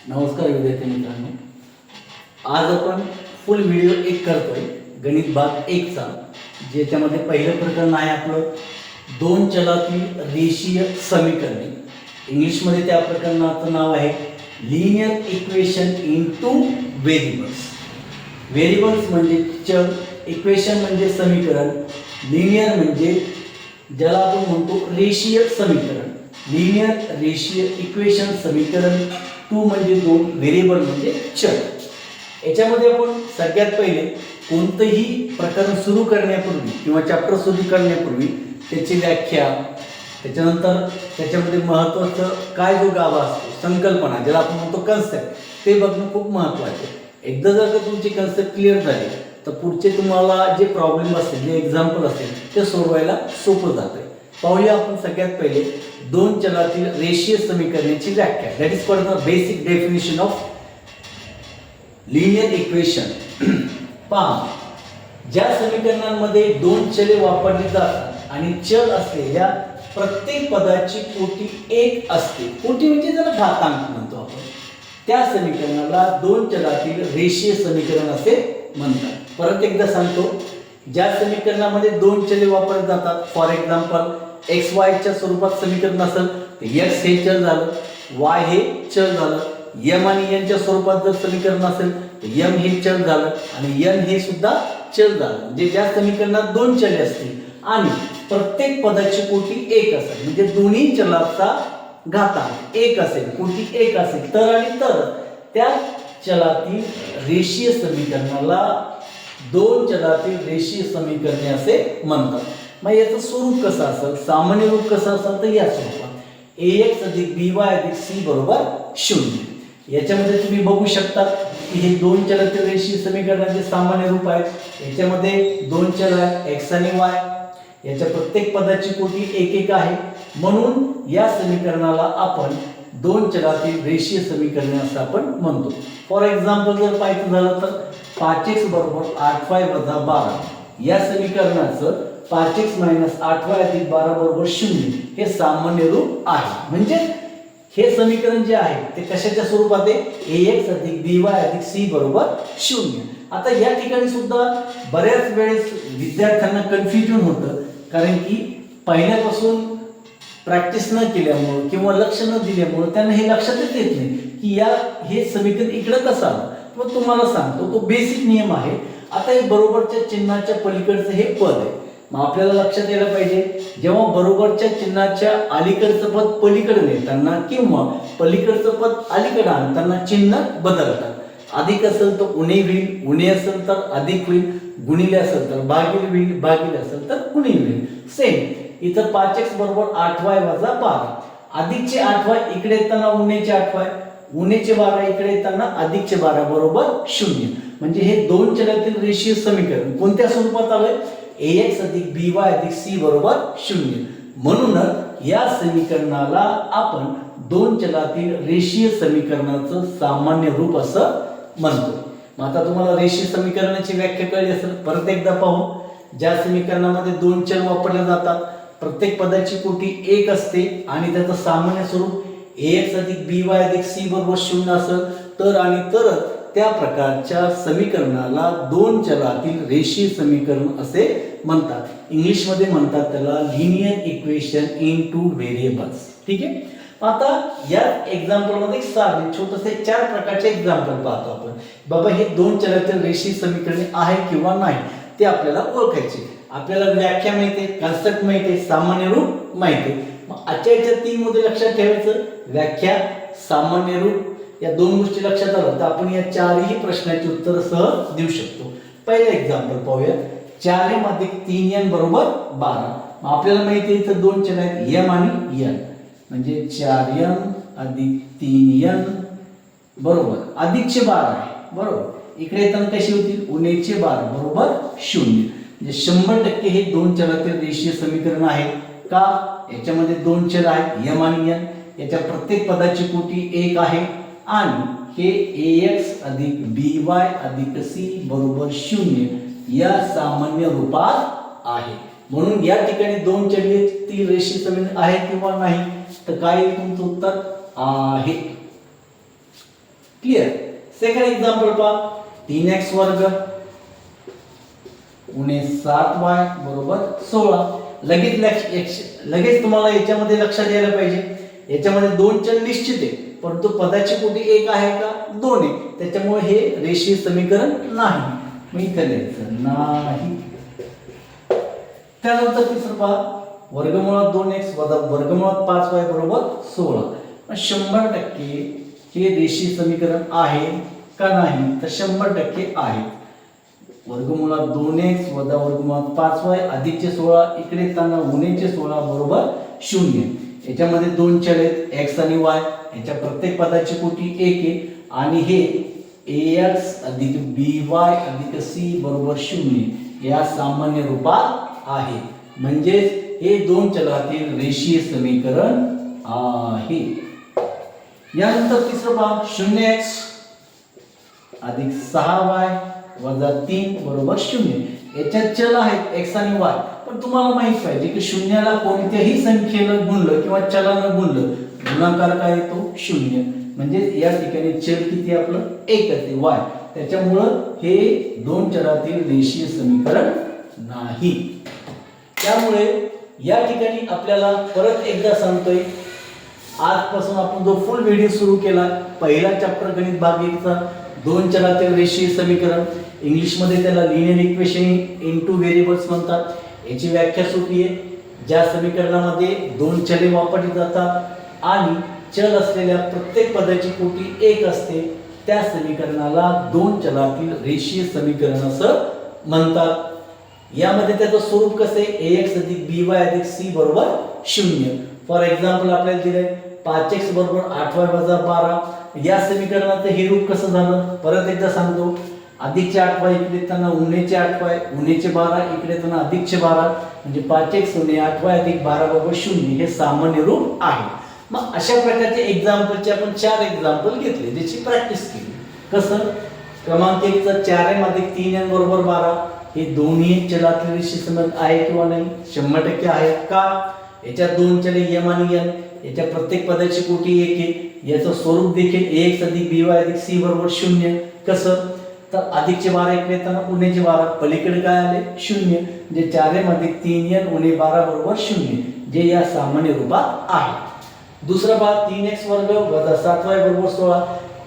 नमस्कार विद्यार्थी मित्रांनो, आज आपण फुल व्हिडिओ एक करतोय गणित भाग 1 चा, ज्याच्यामध्ये पहिलं प्रकरण आहे आपलं दोन चलातील रेषीय समीकरणे. इंग्लिशमध्ये त्या प्रकरणाचं नाव आहे linear equation in two variables. Variables म्हणजे चल, इक्वेशन म्हणजे समीकरण, लिनियर म्हणजे ज्याला आपण म्हणतो रेषीय समीकरण. लिनियर रेषीय इक्वेशन समीकरण, टू म्हणजे दोन, व्हेरिएबल म्हणजे चल. याच्यामध्ये आपण सगळ्यात पहिले कोणतंही प्रकरण सुरू करण्यापूर्वी किंवा चॅप्टर सुरू करण्यापूर्वी त्याची व्याख्या, त्याच्यानंतर त्याच्यामध्ये महत्त्वाचं काय जो गाभा असतो, संकल्पना ज्याला आपण म्हणतो कन्सेप्ट, ते बघणं खूप महत्त्वाचं आहे. एकदा जर का तुमची कन्सेप्ट क्लिअर झाली तर पुढचे तुम्हाला जे प्रॉब्लेम असतील, जे एक्झाम्पल असतील, ते सोडवायला सोपं जातं. पाहूया आपण सगळ्यात पहिले दोन चलातील रेषीय समीकरणाची व्याख्या. That is called the basic definition of linear equation. पहा, ज्या समीकरणांमध्ये दोन चले वापरली जातात आणि चल असलेल्या प्रत्येक पदाची कोटी एक असते, कोटी म्हणजे त्याला घातांक म्हणतो आपण, त्या समीकरणाला दोन चलातील रेषीय समीकरण असे म्हणतात. परत एकदा सांगतो, ज्या समीकरणामध्ये दोन चले वापरले जातात, फॉर एक्झाम्पल एक्स वायच्या स्वरूपात समीकरण असेल तर एक्स हे चल झालं, वाय हे चल झालं. यम आणि एनच्या स्वरूपात जर समीकरण असेल तर यम हे चल झालं आणि एन हे सुद्धा चल झालं. म्हणजे ज्या समीकरणात दोन चले असतील आणि प्रत्येक पदाची कोटी एक असेल, म्हणजे दोन्ही चलाचा घातांक एक असेल, कोटी एक असेल, तर आणि तर त्या चलातील रेषीय समीकरणाला दोन चलातील रेषीय समीकरणे असे म्हणतात. मग याचं स्वरूप कसं असेल, सामान्य रूप कसं असेल तर या स्वरूपात ax अधिक by अधिक c बरोबर 0. याच्यामध्ये तुम्ही बघू शकता की हे दोन चलातील रेषीय समीकरणाचे सामान्य रूप आहे. याच्यामध्ये दोन चल आहेत x आणि y, याच्या प्रत्येक पदाची कोटी एक एक आहे, म्हणून या समीकरणाला आपण दोन चलातील रेषीय समीकरणे असं आपण म्हणतो. फॉर एक्झाम्पल जर पाहायचं झालं तर 5x बरोबर 8y वजा 12 या समीकरणाचं 5x मायनस 8y अधिक 12 बरोबर 0 हे सामान्य रूप आहे. म्हणजे हे समीकरण जे आहे ते कशाच्या स्वरूपात आहे, ax अधिक by अधिक c बरोबर 0. आता या ठिकाणी सुद्धा बऱ्याच वेळेस विद्यार्थ्यांना कन्फ्युजन होतं, कारण की पहिल्यापासून प्रॅक्टिस न केल्यामुळे किंवा लक्ष न दिल्यामुळे त्यांना हे लक्षातच येत नाही की हे समीकरण इकडे कसं आलं. मग तुम्हाला सांगतो, तो बेसिक नियम आहे. आता हे बरोबरच्या चिन्हाच्या पलीकडचं हे पद आहे. मग आपल्याला लक्षात यायला पाहिजे, जेव्हा बरोबरच्या चिन्हाच्या अलीकडचं पद पलीकडे नेताना किंवा पलीकडचं पद अलीकडे आणताना चिन्ह बदलतात. अधिक असेल तर उणे होईल, उणे असेल तर अधिक होईल, गुणिले असेल तर भागिले होईल, भागिले असेल तर गुणिले होईल. सेम इथं 5x बरोबर 8y वजा 12, अधिकचे 8y इकडे येताना उणेचे 8y, उणेचे 12 इकडे येताना अधिकचे 12 बरोबर 0. म्हणजे हे दोन चलातील रेषीय समीकरण कोणत्या स्वरूपात आलंय, ax अधिक by अधिक c बरोबर 0. म्हणूनच या समीकरणाला आपण दोन चलातील रेषीय समीकरणाचं सामान्य रूप असं म्हणतो. मग आता तुम्हाला रेषीय समीकरणाची व्याख्या कळली असेल. परत एकदा पाहू, ज्या समीकरणामध्ये दोन चल वापरले जातात, प्रत्येक पदाची कोटी एक असते आणि त्याचं सामान्य स्वरूप ax अधिक by अधिक c बरोबर 0 असेल तर आणि तरच त्या प्रकारच्या समीकरणाला दोन चलातील रेषीय समीकरण असे म्हणतात. इंग्लिशमध्ये म्हणतात त्याला linear equation in two variables. ठीक आहे. आता या एक्झाम्पल मध्ये एक छोटसे 4 प्रकारचे एक्झाम्पल पाहतो आपण. बाबा हे दोन चलातील रेषीय समीकरणे आहे किंवा नाही ते आपल्याला ओळखायचे. आपल्याला व्याख्या माहिती आहे, कन्सेप्ट माहिती आहे, सामान्य रूप माहिती आहे. मग आजच्या याच्या 3 मुद्दे लक्षात ठेवायचं, व्याख्या, सामान्य रूप, या दोन गोष्टी लक्षात आलं तर आपण या चारही प्रश्नाची उत्तर सहज देऊ शकतो. पहिलं एक्झाम्पल पाहूया. 4m अधिक 3n बरोबर 12. मग आपल्याला माहिती आहे इथं दोन चल आहेत m आणि n, म्हणजे 4m अधिक 3n बरोबर अधिकचे 12 आहे बरोबर. इकडे येताना कशी होतील, उणेचे 12 बरोबर 0. म्हणजे 100% हे दोन चलातील रेषीय समीकरण आहे. का, याच्यामध्ये दोन चल आहेत m आणि n, याच्या प्रत्येक पदाची कोटी एक आहे आणि हे ax अधिक by अधिक c बरोबर 0 या सामान्य रूपात आहे. म्हणून या ठिकाणी दोन चलातील रेषीय समीकरण आहे किंवा नाही तर काय तुमचं उत्तर आहे. क्लिअर. सेकंड एक्झाम्पल पहा. 3x वर्ग उणे 7y बरोबर 16. लगेच तुम्हाला याच्यामध्ये लक्षात यायला पाहिजे, याच्यामध्ये दोन चल निश्चित आहे, परंतु पदाची कोटी एक आहे का, दोन आहे, त्याच्यामुळे हे रेषीय समीकरण नाही. मी इथे लिहायचं नाही. त्यानंतर तिसरं पहा. वर्गमुळात 2x वजा वर्गमुळात 5y बरोबर 16. 100% हे रेषीय समीकरण आहे का नाही, तर 100% आहे. वर्गमुळात 2x वजा वर्गमुळात 5y अधिकचे 16 इकडे येताना उणेचे 16 बरोबर 0. याच्यामध्ये दोन चल आहेत x आणि y. याच्या प्रत्येक पदाची कोटी 1 आहे आणि हे ax अधिक by अधिक c बरोबर 0 या सामान्य रूपात आहे. म्हणजे हे दोन चलातील रेषीय समीकरण आहे. यानंतर तिसरं पहा. 0x अधिक 6y वजा 3 बरोबर 0. याच्यात चल आहेत x आणि y, पण तुम्हाला माहित पाहिजे की शून्याला कोणत्याही संख्येनं गुणलं किंवा चलानं गुणलं गुणाकार काय येतो 0. म्हणजे या ठिकाणी चल किती आपलं एक असते y. त्याच्यामुळं हे दोन चलातील रेषीय समीकरण नाही. त्यामुळे या ठिकाणी आपल्याला परत एकदा सांगतोय, आजपासून आपण जो फुल व्हिडिओ सुरू केला, पहिला चॅप्टर गणित भाग 1 चा दोन चलातील रेषीय समीकरण, इंग्लिश मध्ये त्याला linear equation in two variables म्हणतात. याची व्याख्या सोपी आहे. ज्या समीकरणामध्ये दोन चले वापरली जातात आणि चल असलेल्या प्रत्येक पदाची कोटी 1 असते, त्या समीकरणाला दोन चलातील रेषीय समीकरण असं म्हणतात. यामध्ये त्याचं स्वरूप कसं आहे, ax अधिक by अधिक c बरोबर 0. फॉर एक्झाम्पल आपल्याला दिलंय 5x बरोबर 8y वजा 12. या समीकरणाचं हे रूप कसं झालं, परत एकदा सांगतो. अधिकचे 8y इकडे येताना उणेचे 8y, उणेचे 12 इकडे येताना अधिकचे 12, म्हणजे 5x उणे 8y अधिक 12 बरोबर 0 हे सामान्य रूप आहे. मग अशा प्रकारचे एक्झाम्पलचे आपण 4 एक्झाम्पल घेतले, ज्याची प्रॅक्टिस केली. कसं, क्रमांक 1 चा 4m अधिक 3n बरोबर 12 हे दोन्ही चलातील रेषीय समीकरण आहे किंवा नाही, 100% आहे. का, याच्यात दोन चले m आणि n, याच्या प्रत्येक पदाची कोटी 1 आहे. याचं स्वरूप देखील ax अधिक by अधिक c बरोबर 0. कसं, तर अधिकचे 12 इकडे येताना उणेचे 12, पलीकडे काय आले 0, म्हणजे 4m अधिक 3n उणे 12 बरोबर 0 जे या सामान्य रूपात आहे. दुसरा भाग 3x वर्ग वजा 7y बरोबर 16.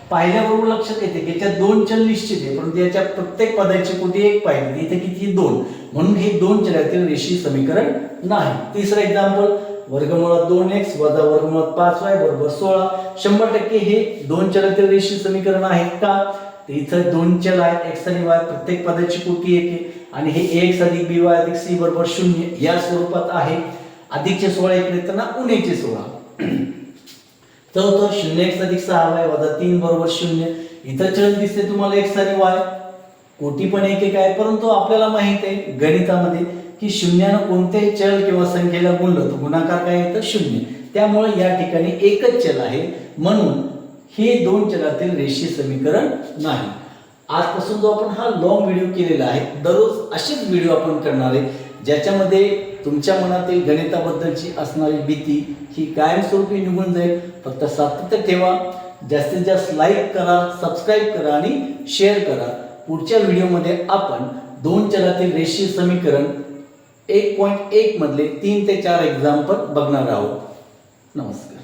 पाहिल्याबरोबर लक्षात येते की याच्यात दोन चल निश्चित आहे, परंतु याच्या प्रत्येक पदाची कोटी 1 पाहिली, इथे किती 2, म्हणून हे दोन चलातील रेषीय समीकरण नाही. तिसरं एक्झाम्पल. वर्गमुळात 2x वजा वर्गमुळात 5y बरोबर 16. 100% हे दोन चलातील रेषीय समीकरण आहे. का, तर इथं दोन चल आहेत x आणि y, प्रत्येक पदाची कोटी 1 आहे आणि हे ax अधिक by अधिक c बरोबर 0 या स्वरूपात आहे. अधिकचे 16 इकडे येताना उणेचे 16. चौथं 0x अधिक 6y वजा 3 बरोबर 0. इथं चल दिसते तुम्हाला x आणि y, कोटी पण 1 आहे, परंतु आपल्याला माहित आहे गणितामध्ये की शून्यानं कोणत्याही चल किंवा संख्येला गुणलं तर गुणाकार काय येतं 0. त्यामुळे या ठिकाणी एकच चल आहे, म्हणून हे दोन चलातील रेषीय समीकरण नाही. आजपासून जो आपण हा लॉंग व्हिडिओ केलेला आहे, दररोज असेच व्हिडिओ आपण करणार आहे, ज्याच्यामध्ये तुमच्या मनातील गणिताबद्दलची असणारी भीती ही कायमस्वरूपी निघून जाईल. फक्त सातत्य ठेवा, जास्तीत जास्त लाईक करा, सबस्क्राईब करा आणि शेअर करा. पुढच्या व्हिडिओमध्ये आपण दोन चलातील रेषीय समीकरण 1.1 मधले 3 ते 4 एक्झाम्पल बघणार आहोत. नमस्कार.